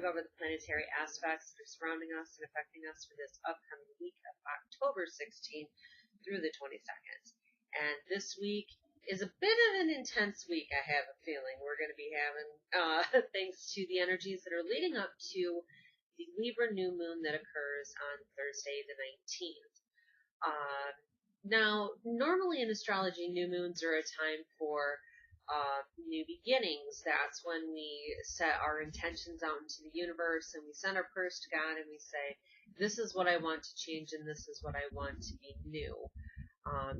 go over the planetary aspects that are surrounding us and affecting us for this upcoming week of October 16th through the 22nd. And this week is a bit of an intense week, I have a feeling. We're going to be having, thanks to the energies that are leading up to the Libra New Moon that occurs on Thursday the 19th. Now, normally in astrology, new moons are a time for new beginnings. That's when we set our intentions out into the universe and we send our prayers to God and we say, this is what I want to change and this is what I want to be new.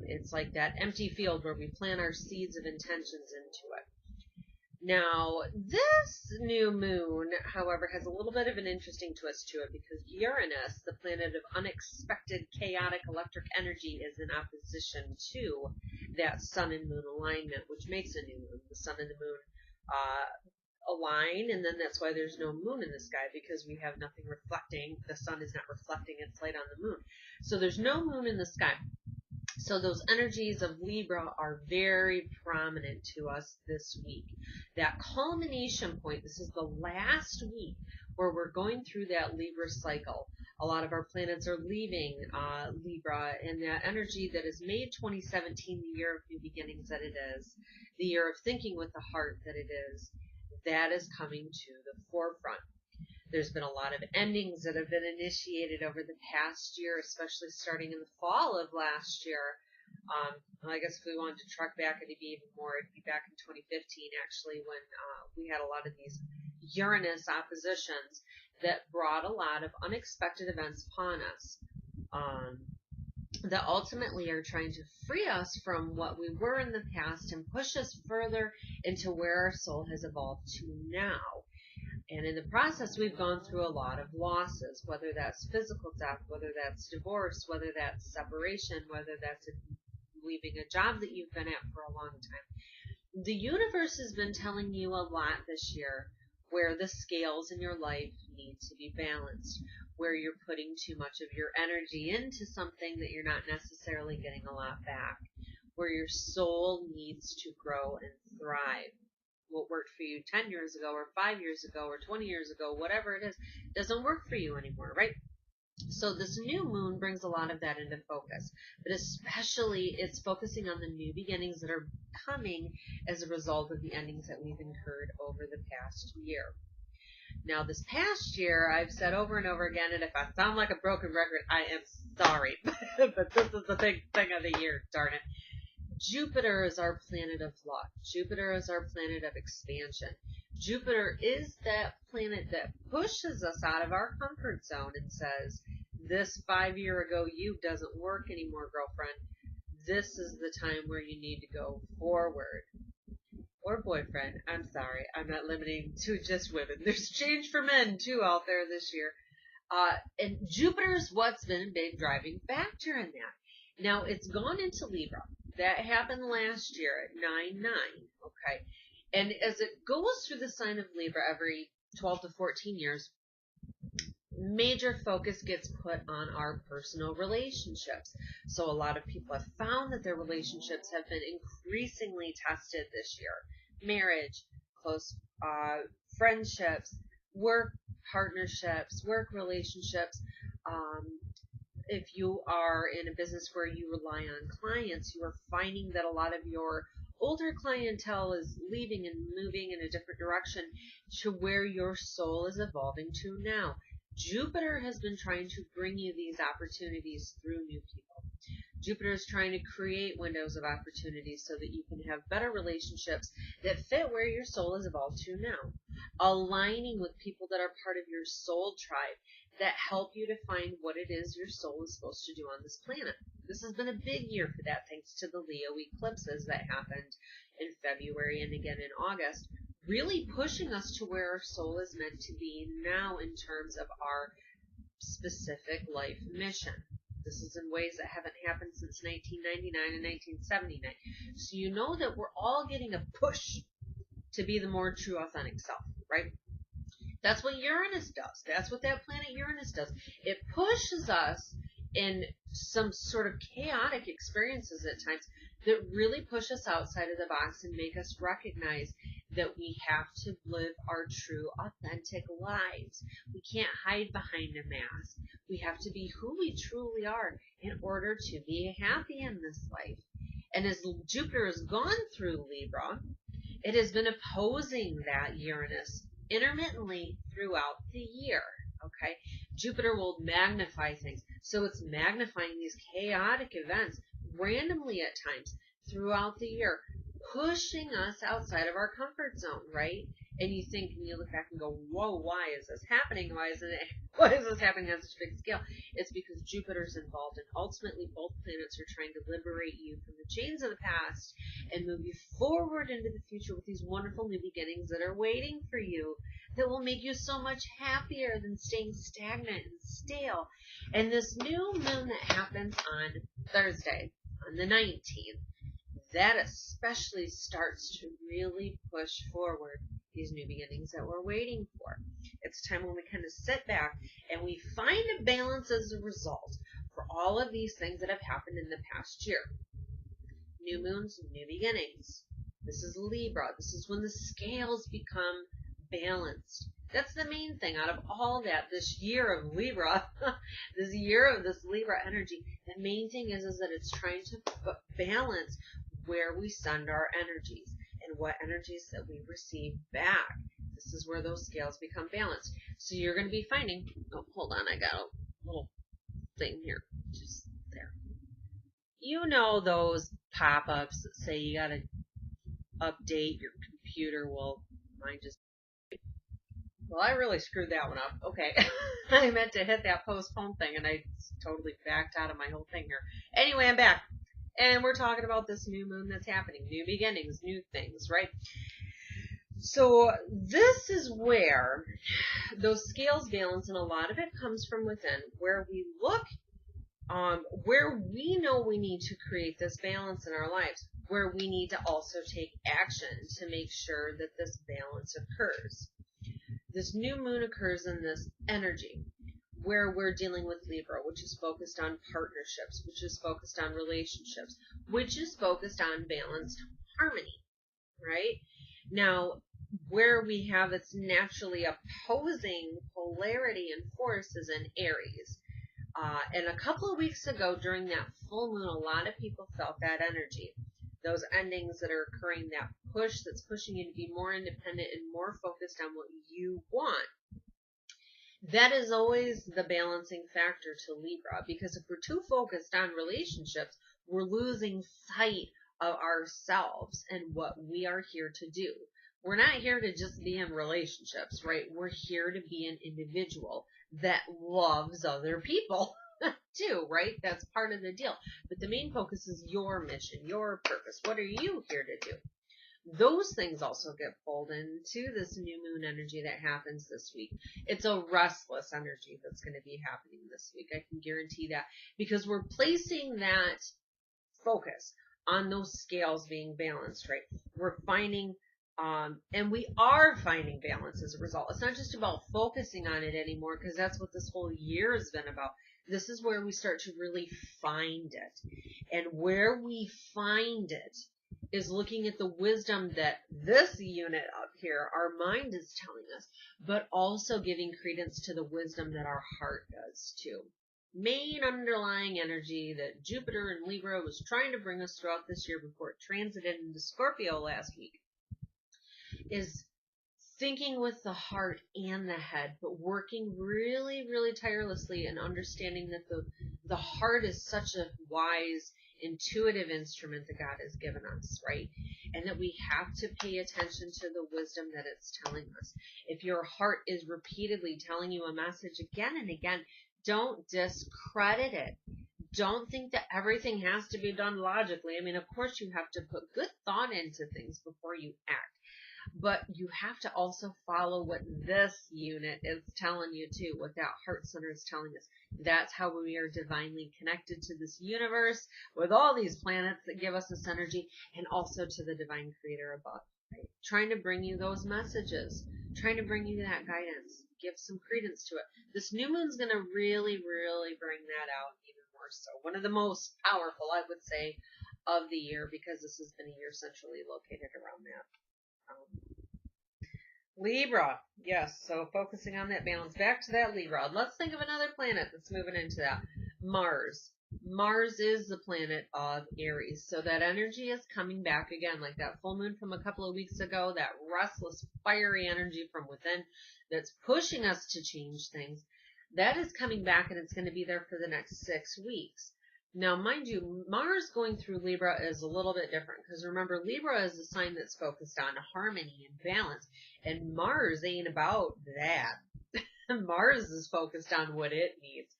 It's like that empty field where we plant our seeds of intentions into it. Now, this new moon, however, has a little bit of an interesting twist to it because Uranus, the planet of unexpected, chaotic electric energy, is in opposition to that sun and moon alignment, which makes a new moon. The sun and the moon align, and then that's why there's no moon in the sky, because we have nothing reflecting. The sun is not reflecting its light on the moon. So there's no moon in the sky. So those energies of Libra are very prominent to us this week. That culmination point, this is the last week where we're going through that Libra cycle. A lot of our planets are leaving Libra, and that energy that has made 2017 the year of new beginnings that it is, the year of thinking with the heart that it is, that is coming to the forefront. There's been a lot of endings that have been initiated over the past year, especially starting in the fall of last year. I guess if we wanted to truck back, it'd be even more. It'd be back in 2015, actually, when we had a lot of these Uranus oppositions that brought a lot of unexpected events upon us that ultimately are trying to free us from what we were in the past and push us further into where our soul has evolved to now. And in the process, we've gone through a lot of losses, whether that's physical death, whether that's divorce, whether that's separation, whether that's leaving a job that you've been at for a long time. The universe has been telling you a lot this year where the scales in your life need to be balanced, where you're putting too much of your energy into something that you're not necessarily getting a lot back, where your soul needs to grow and thrive. What worked for you 10 years ago or 5 years ago or 20 years ago, whatever it is, doesn't work for you anymore, right? So this new moon brings a lot of that into focus, but especially it's focusing on the new beginnings that are coming as a result of the endings that we've incurred over the past year. Now, this past year, I've said over and over again, and if I sound like a broken record, I am sorry, but this is the big thing of the year, darn it. Jupiter is our planet of luck. Jupiter is our planet of expansion. Jupiter is that planet that pushes us out of our comfort zone and says, this 5 year ago you doesn't work anymore, girlfriend. This is the time where you need to go forward. Or boyfriend. I'm sorry. I'm not limiting to just women. There's change for men too out there this year. And Jupiter's what's been a big driving factor in that. Now, it's gone into Libra. That happened last year at 9/9, okay? And as it goes through the sign of Libra every 12 to 14 years, major focus gets put on our personal relationships. So a lot of people have found that their relationships have been increasingly tested this year. Marriage, close friendships, work partnerships, work relationships. If you are in a business where you rely on clients, you are finding that a lot of your older clientele is leaving and moving in a different direction to where your soul is evolving to now. Jupiter has been trying to bring you these opportunities through new people. Jupiter is trying to create windows of opportunities so that you can have better relationships that fit where your soul has evolved to now. Aligning with people that are part of your soul tribe that help you to find what it is your soul is supposed to do on this planet. This has been a big year for that, thanks to the Leo eclipses that happened in February and again in August, really pushing us to where our soul is meant to be now in terms of our specific life mission. This is in ways that haven't happened since 1999 and 1979. So you know that we're all getting a push to be the more true, authentic self, right? That's what Uranus does. That's what that planet Uranus does. It pushes us in some sort of chaotic experiences at times that really push us outside of the box and make us recognize that we have to live our true, authentic lives. We can't hide behind a mask. We have to be who we truly are in order to be happy in this life. And as Jupiter has gone through Libra, it has been opposing that Uranus intermittently throughout the year. Okay, Jupiter will magnify things. So it's magnifying these chaotic events randomly at times throughout the year, pushing us outside of our comfort zone, right? And you think, and you look back and go, whoa, why is this happening? Why is this happening on such a big scale? It's because Jupiter's involved, and ultimately both planets are trying to liberate you from the chains of the past and move you forward into the future with these wonderful new beginnings that are waiting for you, that will make you so much happier than staying stagnant and stale. And this new moon that happens on Thursday, on the 19th, that especially starts to really push forward these new beginnings that we're waiting for. It's time when we kind of sit back and we find a balance as a result for all of these things that have happened in the past year. New moons, new beginnings. This is Libra. This is when the scales become balanced. That's the main thing out of all that, this year of Libra, this year of this Libra energy. The main thing is that it's trying to balance where we send our energies and what energies that we receive back. This is where those scales become balanced. So you're going to be finding, oh, hold on, I got a little thing here, just there. You know those pop-ups that say you got to update your computer? Well, mine just, well, I really screwed that one up. Okay. I meant to hit that postpone thing and I totally backed out of my whole thing here. Anyway, I'm back. And we're talking about this new moon that's happening. New beginnings, new things, right? So this is where those scales balance, and a lot of it comes from within, where we look, where we know we need to create this balance in our lives, where we need to also take action to make sure that this balance occurs. This new moon occurs in this energy where we're dealing with Libra, which is focused on partnerships, which is focused on relationships, which is focused on balanced harmony, right? Now, where we have its naturally opposing polarity and force is in Aries. And a couple of weeks ago during that full moon, a lot of people felt that energy. Those endings that are occurring, that push that's pushing you to be more independent and more focused on what you want. That is always the balancing factor to Libra, because if we're too focused on relationships, we're losing sight of ourselves and what we are here to do. We're not here to just be in relationships, right? We're here to be an individual that loves other people too, right? That's part of the deal. But the main focus is your mission, your purpose. What are you here to do? Those things also get pulled into this new moon energy that happens this week. It's a restless energy that's going to be happening this week. I can guarantee that, because we're placing that focus on those scales being balanced, right? We're finding, and we are finding balance as a result. It's not just about focusing on it anymore, because that's what this whole year has been about. This is where we start to really find it. And where we find it is looking at the wisdom that this unit up here, our mind, is telling us, but also giving credence to the wisdom that our heart does too. Main underlying energy that Jupiter and Libra was trying to bring us throughout this year before it transited into Scorpio last week is thinking with the heart and the head, but working really, really tirelessly and understanding that the heart is such a wise, intuitive instrument that God has given us, right? And that we have to pay attention to the wisdom that it's telling us. If your heart is repeatedly telling you a message again and again, don't discredit it. Don't think that everything has to be done logically. I mean, of course you have to put good thought into things before you act. But you have to also follow what this unit is telling you too, what that heart center is telling us. That's how we are divinely connected to this universe with all these planets that give us this energy, and also to the divine creator above, right? Trying to bring you those messages, trying to bring you that guidance, give some credence to it. This new moon's going to really, really bring that out even more so. One of the most powerful, I would say, of the year, because this has been a year centrally located around that. Libra. Yes, so focusing on that balance. Back to that Libra. Let's think of another planet that's moving into that. Mars. Mars is the planet of Aries. So that energy is coming back again, like that full moon from a couple of weeks ago, that restless, fiery energy from within that's pushing us to change things. That is coming back, and it's going to be there for the next 6 weeks. Now, mind you, Mars going through Libra is a little bit different because remember, Libra is a sign that's focused on harmony and balance, and Mars ain't about that. Mars is focused on what it needs.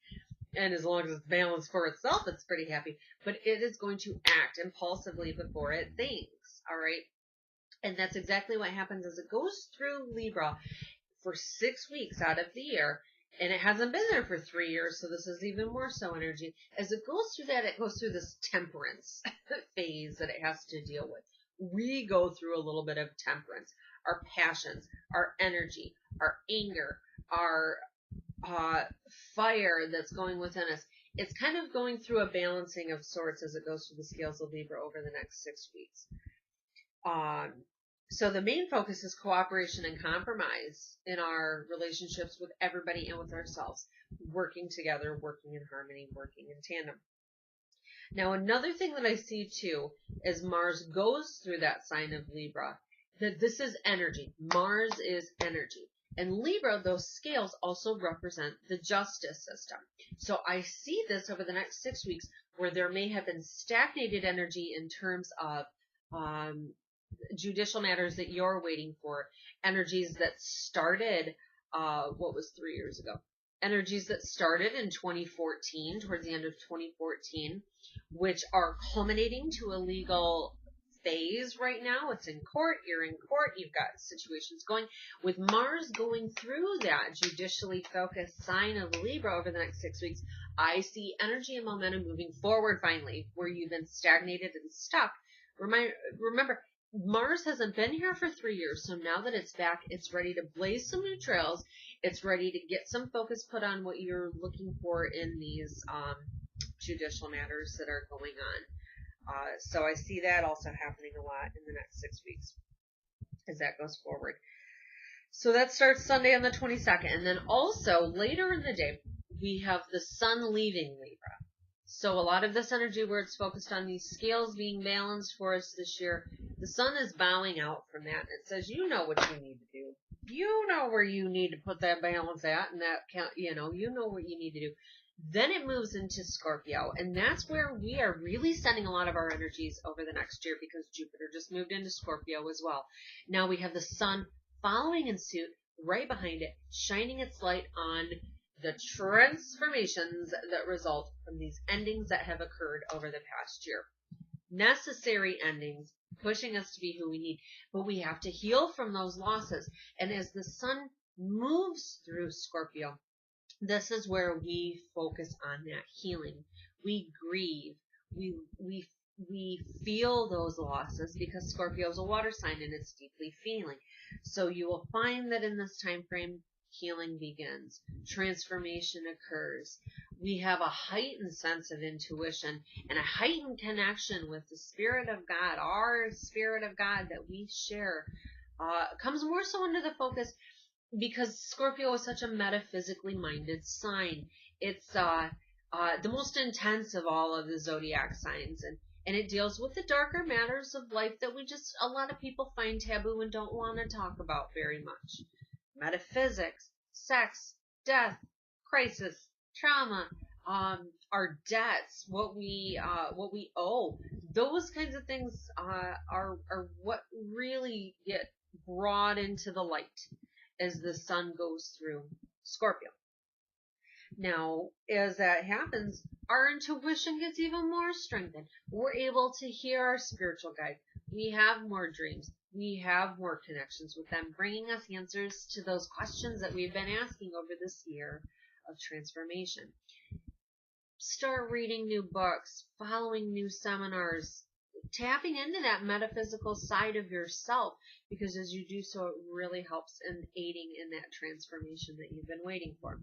And as long as it's balanced for itself, it's pretty happy. But it is going to act impulsively before it thinks. All right. And that's exactly what happens as it goes through Libra for 6 weeks out of the year. And it hasn't been there for 3 years, so this is even more so energy. As it goes through that, it goes through this temperance phase that it has to deal with. We go through a little bit of temperance. Our passions, our energy, our anger, our fire that's going within us. It's kind of going through a balancing of sorts as it goes through the scales of Libra over the next 6 weeks. So the main focus is cooperation and compromise in our relationships with everybody and with ourselves. Working together, working in harmony, working in tandem. Now, another thing that I see too, as Mars goes through that sign of Libra, that this is energy. Mars is energy. And Libra, those scales also represent the justice system. So I see this over the next 6 weeks where there may have been stagnated energy in terms of judicial matters that you're waiting for, energies that started, 3 years ago? Energies that started in 2014, towards the end of 2014, which are culminating to a legal phase right now. It's in court. You're in court. You've got situations going. With Mars going through that judicially focused sign of Libra over the next 6 weeks, I see energy and momentum moving forward finally, where you've been stagnated and stuck. Remember, Mars hasn't been here for 3 years, so now that it's back, it's ready to blaze some new trails. It's ready to get some focus put on what you're looking for in these judicial matters that are going on. So I see that also happening a lot in the next 6 weeks as that goes forward. So that starts Sunday on the 22nd. And then also later in the day, we have the sun leaving Libra. So a lot of this energy where it's focused on these scales being balanced for us this year, the sun is bowing out from that. And it says, you know what you need to do. You know where you need to put that balance at, and that you know what you need to do. Then it moves into Scorpio, and that's where we are really sending a lot of our energies over the next year because Jupiter just moved into Scorpio as well. Now we have the sun following in suit right behind it, shining its light on the transformations that result from these endings that have occurred over the past year. Necessary endings, pushing us to be who we need, but we have to heal from those losses. And as the sun moves through Scorpio, this is where we focus on that healing. We grieve. We feel those losses because Scorpio is a water sign and it's deeply feeling. So you will find that in this time frame, healing begins. Transformation occurs. We have a heightened sense of intuition and a heightened connection with the Spirit of God. Our Spirit of God that we share comes more so into the focus because Scorpio is such a metaphysically minded sign. It's the most intense of all of the zodiac signs, and it deals with the darker matters of life that a lot of people find taboo and don't want to talk about very much. Metaphysics, sex, death, crisis, trauma, our debts, what we owe. Those kinds of things are what really get brought into the light as the sun goes through Scorpio. Now, as that happens, our intuition gets even more strengthened. We're able to hear our spiritual guide. We have more dreams. We have more connections with them, bringing us answers to those questions that we've been asking over this year of transformation. Start reading new books, following new seminars, tapping into that metaphysical side of yourself, because as you do so, it really helps in aiding in that transformation that you've been waiting for.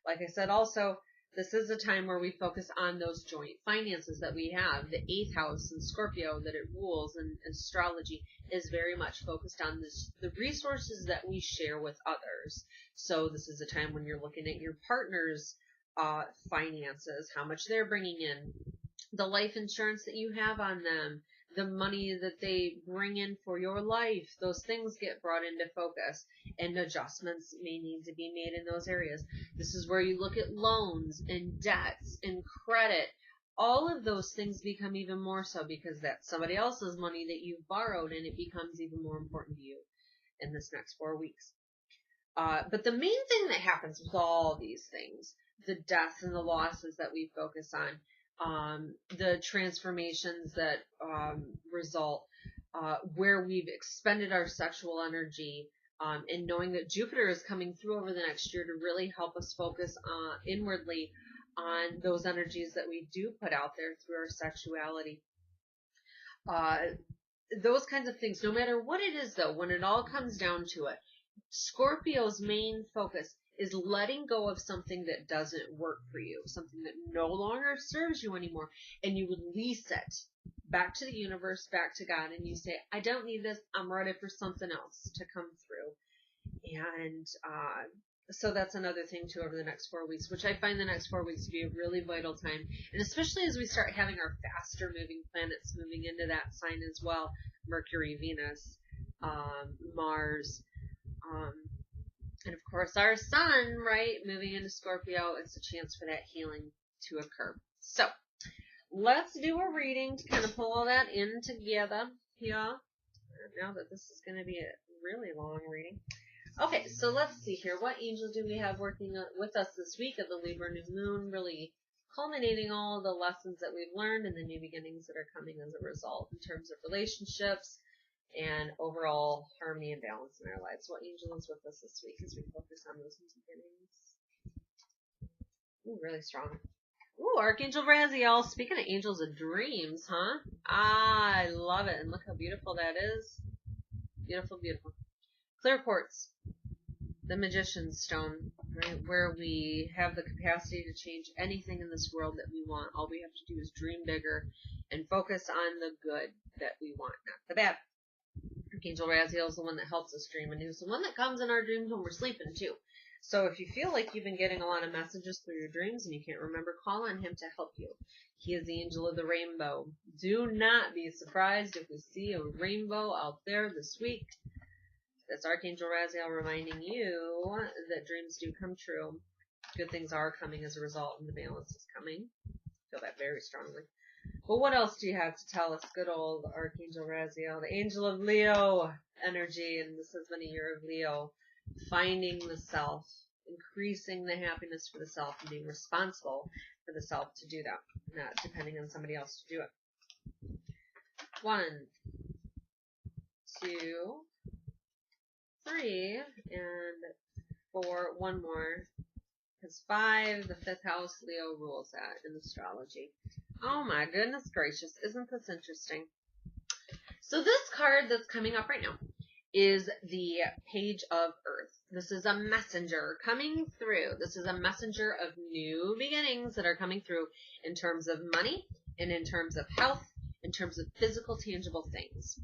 Like I said, also, This is a time where we focus on those joint finances that we have. The 8th house in Scorpio that it rules in astrology is very much focused on the resources that we share with others. So this is a time when you're looking at your partner's finances, how much they're bringing in, the life insurance that you have on them, the money that they bring in for your life. Those things get brought into focus, and adjustments may need to be made in those areas. This is where you look at loans and debts and credit. All of those things become even more so because that's somebody else's money that you've borrowed, and it becomes even more important to you in this next 4 weeks. But the main thing that happens with all these things, the deaths and the losses that we focus on, the transformations that result, where we've expended our sexual energy, and knowing that Jupiter is coming through over the next year to really help us focus inwardly on those energies that we do put out there through our sexuality. Those kinds of things, no matter what it is though, when it all comes down to it, Scorpio's main focus is letting go of something that doesn't work for you, something that no longer serves you anymore, and you release it back to the universe, back to God, and you say, I don't need this, I'm ready for something else to come through. And so that's another thing too over the next 4 weeks, which I find the next 4 weeks to be a really vital time, and especially as we start having our faster moving planets moving into that sign as well, Mercury, Venus, Mars, and of course our sun, right, moving into Scorpio. It's a chance for that healing to occur. So let's do a reading to kind of pull all that in together here. Now that this is going to be a really long reading. Okay, so let's see here. What angel do we have working with us this week of the Libra New Moon, really culminating all the lessons that we've learned and the new beginnings that are coming as a result in terms of relationships and overall harmony and balance in our lives. What angel is with us this week as we focus on those new beginnings? Ooh, really strong. Ooh, Archangel Raziel. Speaking of angels of dreams, huh? I love it. And look how beautiful that is. Beautiful, beautiful. Clear quartz. The Magician's Stone, right? Where we have the capacity to change anything in this world that we want. All we have to do is dream bigger and focus on the good that we want, not the bad. Archangel Raziel is the one that helps us dream, and he's the one that comes in our dreams when we're sleeping too. So if you feel like you've been getting a lot of messages through your dreams and you can't remember, call on him to help you. He is the angel of the rainbow. Do not be surprised if we see a rainbow out there this week. That's Archangel Raziel reminding you that dreams do come true. Good things are coming as a result, and the balance is coming. I feel that very strongly. But what else do you have to tell us? Good old Archangel Raziel, the angel of Leo energy, and this has been a year of Leo, finding the self, increasing the happiness for the self, and being responsible for the self to do that, not depending on somebody else to do it. 1, 2, 3, and 4. One more. Because 5, the 5th house, Leo rules that in astrology. Oh my goodness gracious, isn't this interesting? So this card that's coming up right now is the Page of Earth. This is a messenger coming through. This is a messenger of new beginnings that are coming through in terms of money and in terms of health, in terms of physical, tangible things.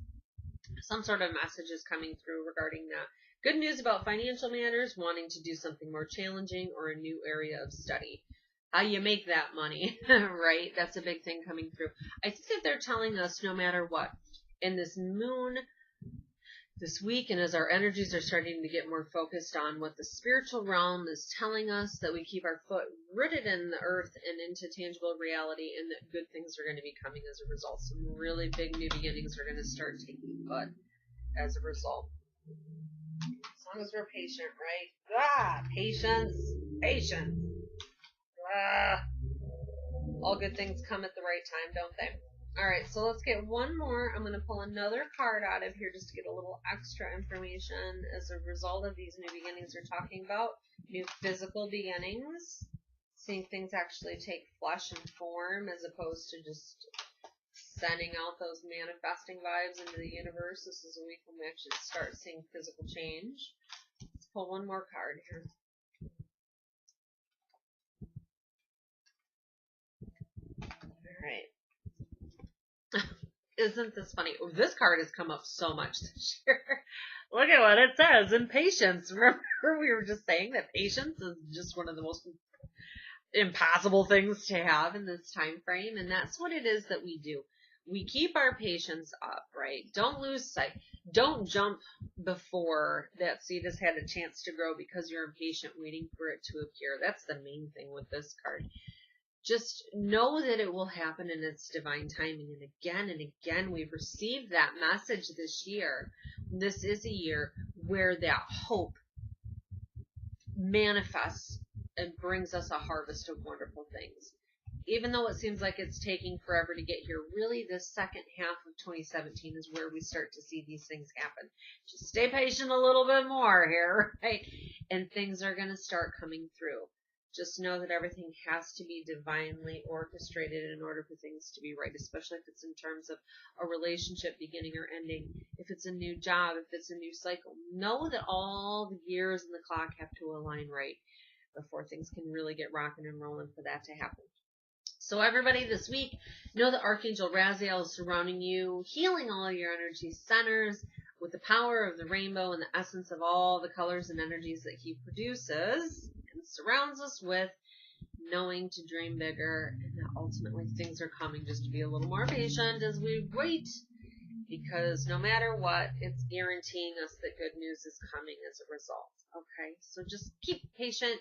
Some sort of message is coming through regarding that. Good news about financial matters, wanting to do something more challenging or a new area of study. How you make that money, right? That's a big thing coming through. I think that they're telling us no matter what, in this moon this week, and as our energies are starting to get more focused on what the spiritual realm is telling us, that we keep our foot rooted in the earth and into tangible reality, and that good things are going to be coming as a result. Some really big new beginnings are going to start taking foot as a result. As long as we're patient, right? Patience. Patience. All good things come at the right time, don't they? Alright, so let's get one more. I'm going to pull another card out of here just to get a little extra information as a result of these new beginnings we're talking about. New physical beginnings. Seeing things actually take flesh and form as opposed to just sending out those manifesting vibes into the universe. This is a week when we actually start seeing physical change. Let's pull one more card here. right. Isn't this funny? Oh, this card has come up so much this year. Look at what it says in patience. Remember we were just saying that patience is just one of the most impossible things to have in this time frame, and that's what it is that we do. We keep our patience up, right? Don't lose sight. Don't jump before that seed has had a chance to grow because you're impatient waiting for it to appear. That's the main thing with this card. Just know that it will happen in its divine timing. And again, we've received that message this year. This is a year where that hope manifests and brings us a harvest of wonderful things. Even though it seems like it's taking forever to get here, really the second half of 2017 is where we start to see these things happen. Just stay patient a little bit more here, right? And things are going to start coming through. Just know that everything has to be divinely orchestrated in order for things to be right, especially if it's in terms of a relationship beginning or ending, if it's a new job, if it's a new cycle. Know that all the gears in the clock have to align right before things can really get rocking and rolling for that to happen. So everybody, this week, know that Archangel Raziel is surrounding you, healing all of your energy centers with the power of the rainbow and the essence of all the colors and energies that he produces and surrounds us with, knowing to dream bigger and that ultimately things are coming. Just to be a little more patient as we wait, because no matter what, it's guaranteeing us that good news is coming as a result. Okay, so just keep patient.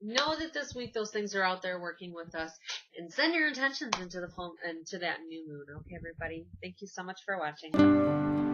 Know that this week those things are out there working with us, and send your intentions into that new moon. Okay, everybody. Thank you so much for watching.